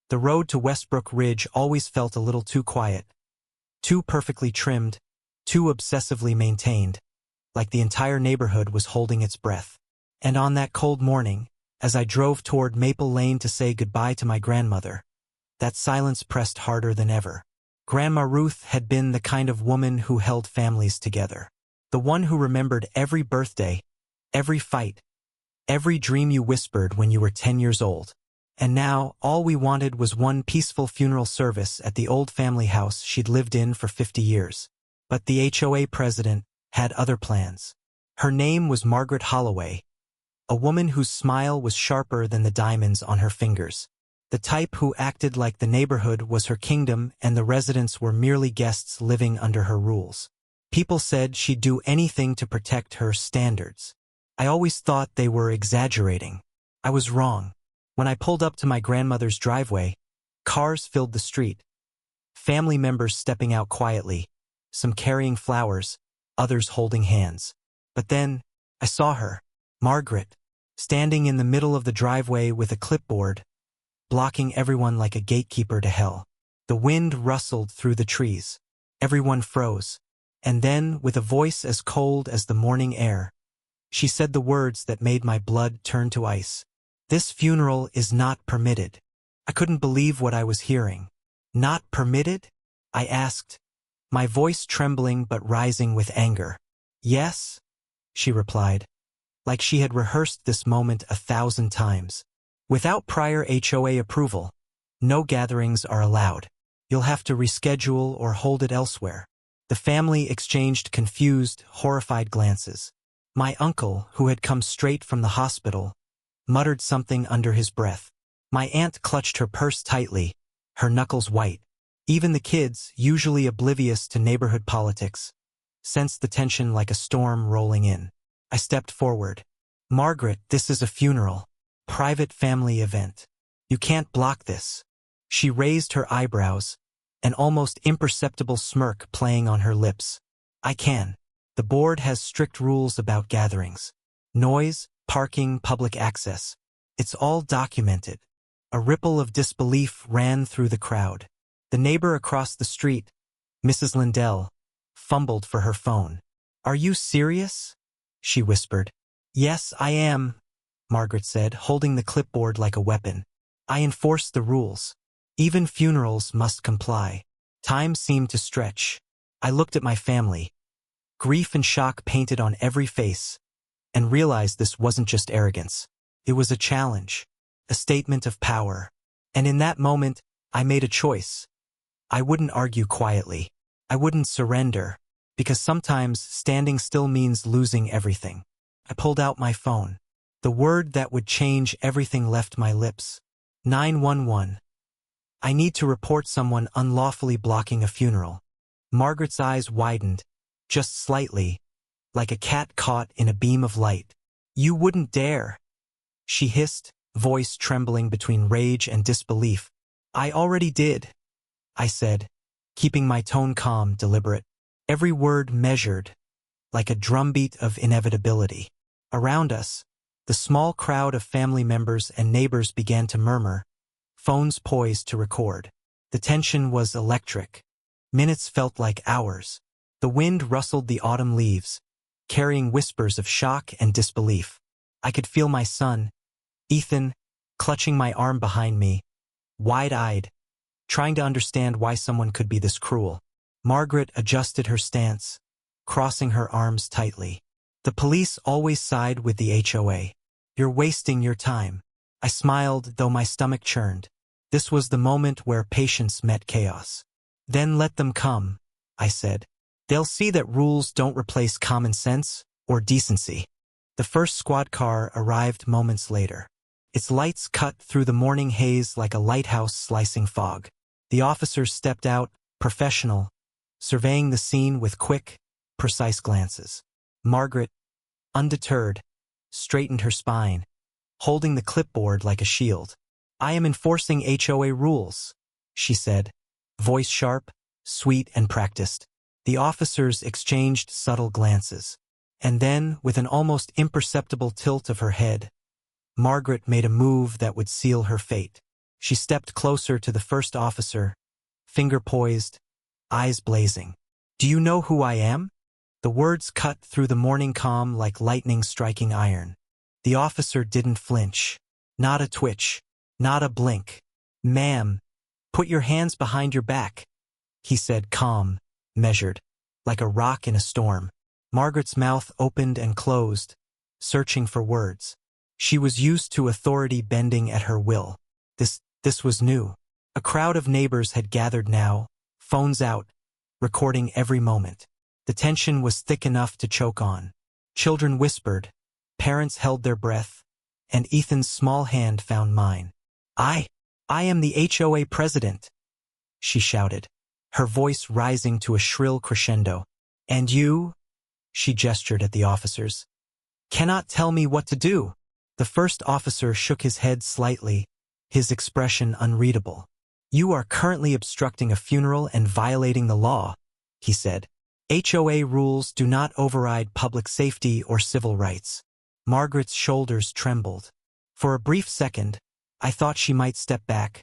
The road to Westbrook Ridge always felt a little too quiet, too perfectly trimmed, too obsessively maintained, like the entire neighborhood was holding its breath. And on that cold morning, as I drove toward Maple Lane to say goodbye to my grandmother, that silence pressed harder than ever. Grandma Ruth had been the kind of woman who held families together. The one who remembered every birthday, every fight, every dream you whispered when you were 10 years old. And now, all we wanted was one peaceful funeral service at the old family house she'd lived in for 50 years. But the HOA president had other plans. Her name was Margaret Holloway, a woman whose smile was sharper than the diamonds on her fingers. The type who acted like the neighborhood was her kingdom and the residents were merely guests living under her rules. People said she'd do anything to protect her standards. I always thought they were exaggerating. I was wrong. When I pulled up to my grandmother's driveway, cars filled the street. Family members stepping out quietly, some carrying flowers, others holding hands. But then, I saw her, Margaret, standing in the middle of the driveway with a clipboard, blocking everyone like a gatekeeper to hell. The wind rustled through the trees. Everyone froze. And then, with a voice as cold as the morning air, she said the words that made my blood turn to ice. "This funeral is not permitted." I couldn't believe what I was hearing. "Not permitted?" I asked, my voice trembling but rising with anger. "Yes," she replied, like she had rehearsed this moment 1,000 times. "Without prior HOA approval, no gatherings are allowed. You'll have to reschedule or hold it elsewhere." The family exchanged confused, horrified glances. My uncle, who had come straight from the hospital, muttered something under his breath. My aunt clutched her purse tightly, her knuckles white. Even the kids, usually oblivious to neighborhood politics, sensed the tension like a storm rolling in. I stepped forward. "Margaret, this is a funeral. Private family event. You can't block this." She raised her eyebrows, an almost imperceptible smirk playing on her lips. "I can. The board has strict rules about gatherings. Noise, parking, public access. It's all documented." A ripple of disbelief ran through the crowd. The neighbor across the street, Mrs. Lindell, fumbled for her phone. "Are you serious?" she whispered. "Yes, I am," Margaret said, holding the clipboard like a weapon. "I enforce the rules. Even funerals must comply." Time seemed to stretch. I looked at my family, grief and shock painted on every face, and realized this wasn't just arrogance. It was a challenge, a statement of power. And in that moment, I made a choice. I wouldn't argue quietly. I wouldn't surrender, because sometimes standing still means losing everything. I pulled out my phone. The word that would change everything left my lips. 911. "I need to report someone unlawfully blocking a funeral." Margaret's eyes widened, just slightly, like a cat caught in a beam of light. "You wouldn't dare," she hissed, voice trembling between rage and disbelief. "I already did," I said, keeping my tone calm, deliberate. Every word measured, like a drumbeat of inevitability. Around us, the small crowd of family members and neighbors began to murmur, phones poised to record. The tension was electric. Minutes felt like hours. The wind rustled the autumn leaves, carrying whispers of shock and disbelief. I could feel my son, Ethan, clutching my arm behind me, wide-eyed, trying to understand why someone could be this cruel. Margaret adjusted her stance, crossing her arms tightly. "The police always side with the HOA. You're wasting your time." I smiled, though my stomach churned. This was the moment where patience met chaos. "Then let them come," I said. "They'll see that rules don't replace common sense or decency." The first squad car arrived moments later. Its lights cut through the morning haze like a lighthouse slicing fog. The officers stepped out, professional, surveying the scene with quick, precise glances. Margaret, undeterred, straightened her spine, holding the clipboard like a shield. "I am enforcing HOA rules," she said, voice sharp, sweet and practiced. The officers exchanged subtle glances. And then, with an almost imperceptible tilt of her head, Margaret made a move that would seal her fate. She stepped closer to the first officer, finger poised, eyes blazing. "Do you know who I am?" The words cut through the morning calm like lightning striking iron. The officer didn't flinch. Not a twitch. Not a blink. "Ma'am, put your hands behind your back," he said, calm, measured, like a rock in a storm. Margaret's mouth opened and closed, searching for words. She was used to authority bending at her will. This was new. A crowd of neighbors had gathered now, phones out, recording every moment. The tension was thick enough to choke on. Children whispered, parents held their breath, and Ethan's small hand found mine. I am the HOA president," she shouted, her voice rising to a shrill crescendo. "And you," she gestured at the officers, "cannot tell me what to do." The first officer shook his head slightly, his expression unreadable. "You are currently obstructing a funeral and violating the law," he said. "HOA rules do not override public safety or civil rights." Margaret's shoulders trembled. For a brief second, I thought she might step back,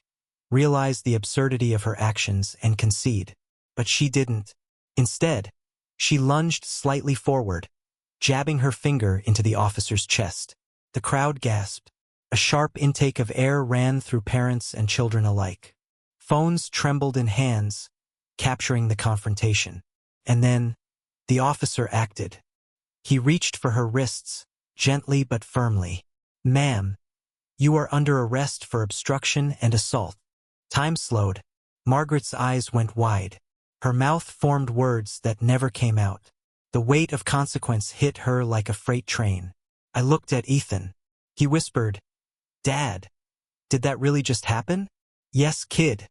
realize the absurdity of her actions, and concede. But she didn't. Instead, she lunged slightly forward, jabbing her finger into the officer's chest. The crowd gasped. A sharp intake of air ran through parents and children alike. Phones trembled in hands, capturing the confrontation. And then, the officer acted. He reached for her wrists, gently but firmly. "Ma'am, you are under arrest for obstruction and assault." Time slowed. Margaret's eyes went wide. Her mouth formed words that never came out. The weight of consequence hit her like a freight train. I looked at Ethan. He whispered, "Dad, did that really just happen?" "Yes, kid,"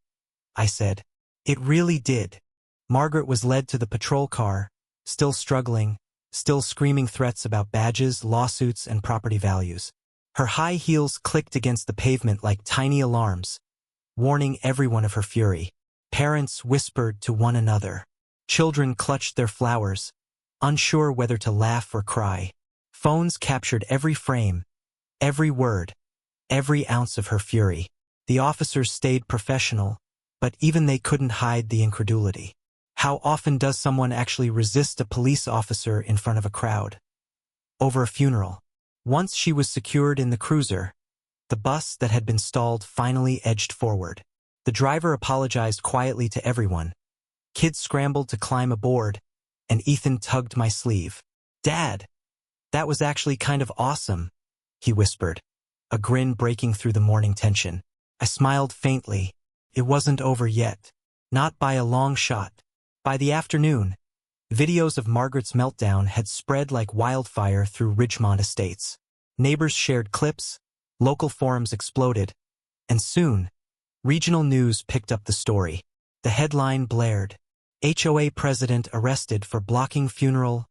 I said. "It really did." Margaret was led to the patrol car, still struggling, still screaming threats about badges, lawsuits, and property values. Her high heels clicked against the pavement like tiny alarms, warning everyone of her fury. Parents whispered to one another. Children clutched their flowers, unsure whether to laugh or cry. Phones captured every frame, every word, every ounce of her fury. The officers stayed professional, but even they couldn't hide the incredulity. How often does someone actually resist a police officer in front of a crowd? Over a funeral. Once she was secured in the cruiser, the bus that had been stalled finally edged forward. The driver apologized quietly to everyone. Kids scrambled to climb aboard, and Ethan tugged my sleeve. "Dad, that was actually kind of awesome," he whispered, a grin breaking through the morning tension. I smiled faintly. It wasn't over yet. Not by a long shot. By the afternoon, videos of Margaret's meltdown had spread like wildfire through Ridgemont Estates. Neighbors shared clips, local forums exploded, and soon, regional news picked up the story. The headline blared, "HOA President arrested for blocking funeral."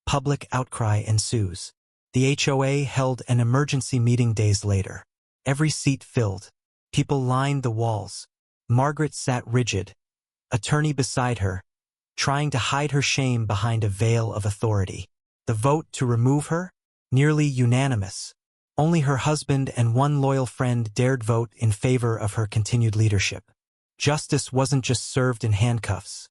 Public outcry ensues. The HOA held an emergency meeting days later. Every seat filled. People lined the walls. Margaret sat rigid, attorney beside her, trying to hide her shame behind a veil of authority. The vote to remove her? Nearly unanimous. Only her husband and one loyal friend dared vote in favor of her continued leadership. Justice wasn't just served in handcuffs.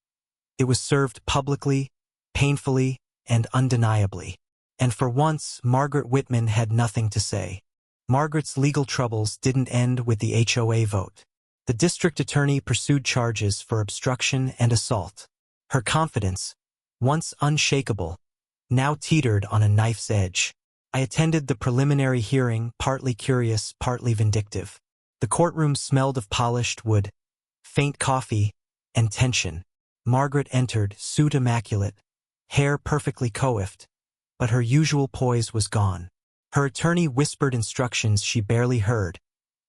It was served publicly, painfully, and undeniably. And for once, Margaret Whitman had nothing to say. Margaret's legal troubles didn't end with the HOA vote. The district attorney pursued charges for obstruction and assault. Her confidence, once unshakable, now teetered on a knife's edge. I attended the preliminary hearing, partly curious, partly vindictive. The courtroom smelled of polished wood, faint coffee, and tension. Margaret entered, suit immaculate, hair perfectly coiffed, but her usual poise was gone. Her attorney whispered instructions she barely heard,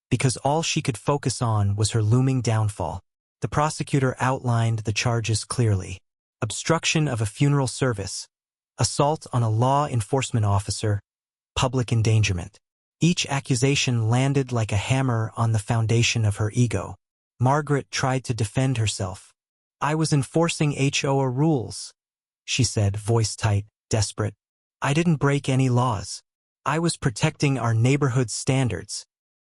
because all she could focus on was her looming downfall. The prosecutor outlined the charges clearly. Obstruction of a funeral service, assault on a law enforcement officer, public endangerment. Each accusation landed like a hammer on the foundation of her ego. Margaret tried to defend herself. "I was enforcing HOA rules," she said, voice tight, desperate. "I didn't break any laws. I was protecting our neighborhood standards."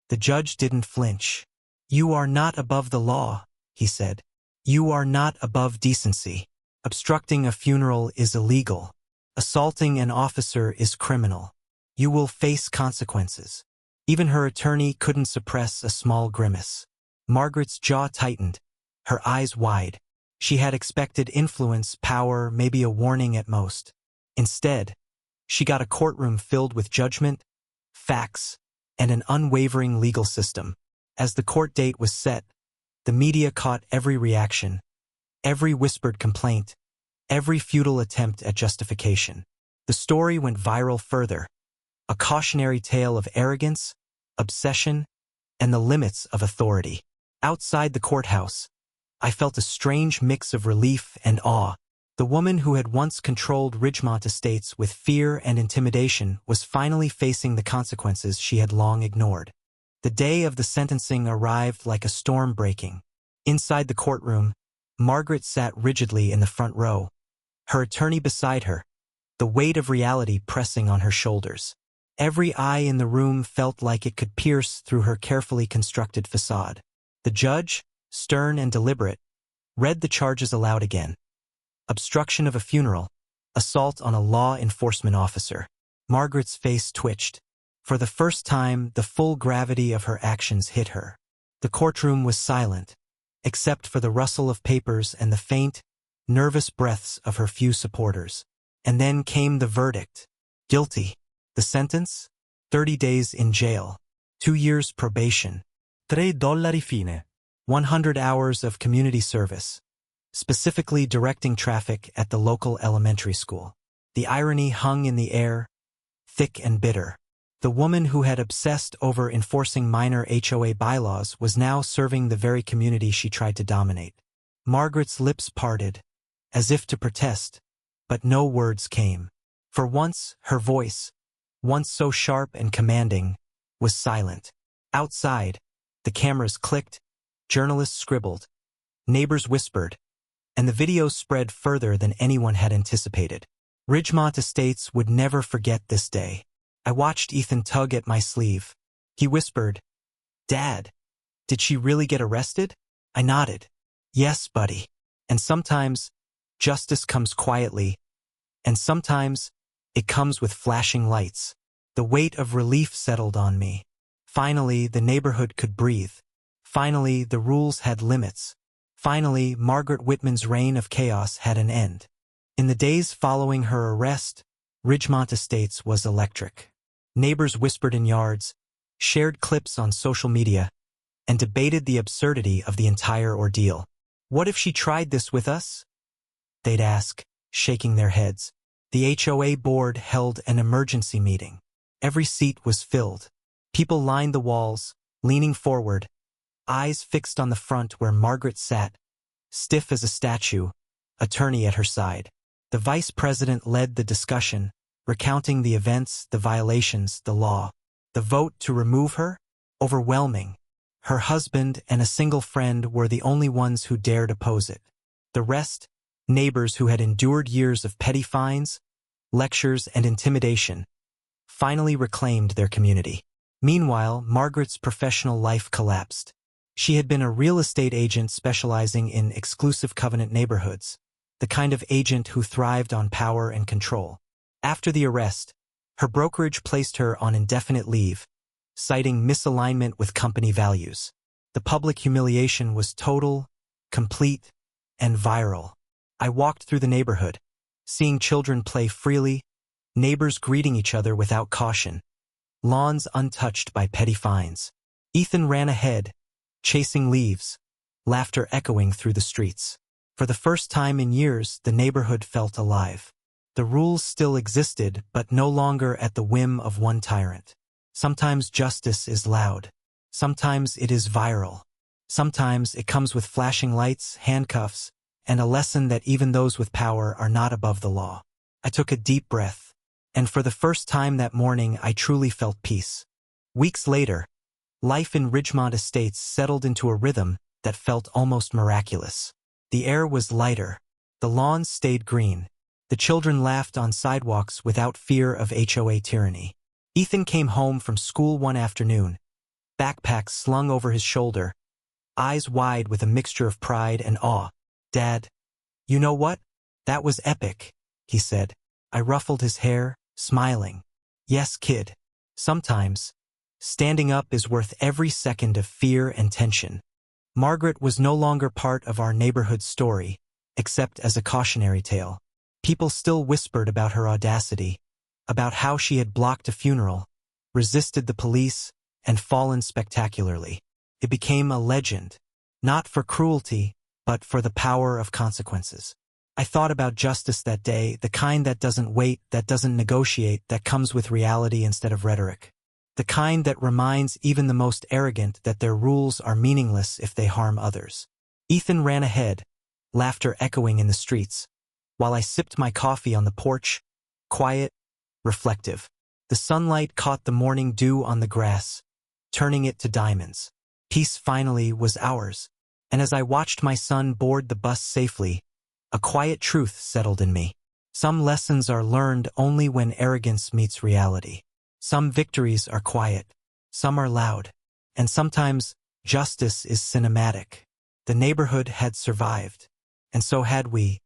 The judge didn't flinch. "You are not above the law," he said. "You are not above decency. Obstructing a funeral is illegal. Assaulting an officer is criminal. You will face consequences." Even her attorney couldn't suppress a small grimace. Margaret's jaw tightened, her eyes wide. She had expected influence, power, maybe a warning at most. Instead, she got a courtroom filled with judgment, facts, and an unwavering legal system. As the court date was set, the media caught every reaction, every whispered complaint, every futile attempt at justification. The story went viral further, a cautionary tale of arrogance, obsession, and the limits of authority. Outside the courthouse, I felt a strange mix of relief and awe. The woman who had once controlled Ridgemont Estates with fear and intimidation was finally facing the consequences she had long ignored. The day of the sentencing arrived like a storm breaking. Inside the courtroom, Margaret sat rigidly in the front row, her attorney beside her, the weight of reality pressing on her shoulders. Every eye in the room felt like it could pierce through her carefully constructed facade. The judge, stern and deliberate, read the charges aloud again. Obstruction of a funeral, assault on a law enforcement officer. Margaret's face twitched. For the first time, the full gravity of her actions hit her. The courtroom was silent, except for the rustle of papers and the faint, nervous breaths of her few supporters. And then came the verdict. Guilty. The sentence? 30 days in jail. 2 years probation. $3 fine. 100 hours of community service, specifically directing traffic at the local elementary school. The irony hung in the air, thick and bitter. The woman who had obsessed over enforcing minor HOA bylaws was now serving the very community she tried to dominate. Margaret's lips parted, as if to protest, but no words came. For once, her voice, once so sharp and commanding, was silent. Outside, the cameras clicked, journalists scribbled, neighbors whispered, and the video spread further than anyone had anticipated. Ridgemont Estates would never forget this day. I watched Ethan tug at my sleeve. He whispered, "Dad, did she really get arrested?" I nodded. "Yes, buddy." And sometimes, justice comes quietly, and sometimes, it comes with flashing lights. The weight of relief settled on me. Finally, the neighborhood could breathe. Finally, the rules had limits. Finally, Margaret Whitman's reign of chaos had an end. In the days following her arrest, Ridgemont Estates was electric. Neighbors whispered in yards, shared clips on social media, and debated the absurdity of the entire ordeal. "What if she tried this with us?" they'd ask, shaking their heads. The HOA board held an emergency meeting. Every seat was filled. People lined the walls, leaning forward, eyes fixed on the front where Margaret sat, stiff as a statue, attorney at her side. The vice president led the discussion, recounting the events, the violations, the law. The vote to remove her? Overwhelming. Her husband and a single friend were the only ones who dared oppose it. The rest, neighbors who had endured years of petty fines, lectures, and intimidation, finally reclaimed their community. Meanwhile, Margaret's professional life collapsed. She had been a real estate agent specializing in exclusive covenant neighborhoods, the kind of agent who thrived on power and control. After the arrest, her brokerage placed her on indefinite leave, citing misalignment with company values. The public humiliation was total, complete, and viral. I walked through the neighborhood, seeing children play freely, neighbors greeting each other without caution, lawns untouched by petty fines. Ethan ran ahead, chasing leaves, laughter echoing through the streets. For the first time in years, the neighborhood felt alive. The rules still existed, but no longer at the whim of one tyrant. Sometimes justice is loud. Sometimes it is viral. Sometimes it comes with flashing lights, handcuffs, and a lesson that even those with power are not above the law. I took a deep breath, and for the first time that morning I truly felt peace. Weeks later, life in Ridgemont Estates settled into a rhythm that felt almost miraculous. The air was lighter, the lawns stayed green, the children laughed on sidewalks without fear of HOA tyranny. Ethan came home from school one afternoon, backpack slung over his shoulder, eyes wide with a mixture of pride and awe. "Dad, you know what? That was epic," he said. I ruffled his hair, smiling. "Yes, kid. Sometimes, standing up is worth every second of fear and tension." Margaret was no longer part of our neighborhood story, except as a cautionary tale. People still whispered about her audacity, about how she had blocked a funeral, resisted the police, and fallen spectacularly. It became a legend, not for cruelty, but for the power of consequences. I thought about justice that day, the kind that doesn't wait, that doesn't negotiate, that comes with reality instead of rhetoric. The kind that reminds even the most arrogant that their rules are meaningless if they harm others. Ethan ran ahead, laughter echoing in the streets, while I sipped my coffee on the porch, quiet, reflective. The sunlight caught the morning dew on the grass, turning it to diamonds. Peace finally was ours, and as I watched my son board the bus safely, a quiet truth settled in me. Some lessons are learned only when arrogance meets reality. Some victories are quiet, some are loud, and sometimes justice is cinematic. The neighborhood had survived, and so had we,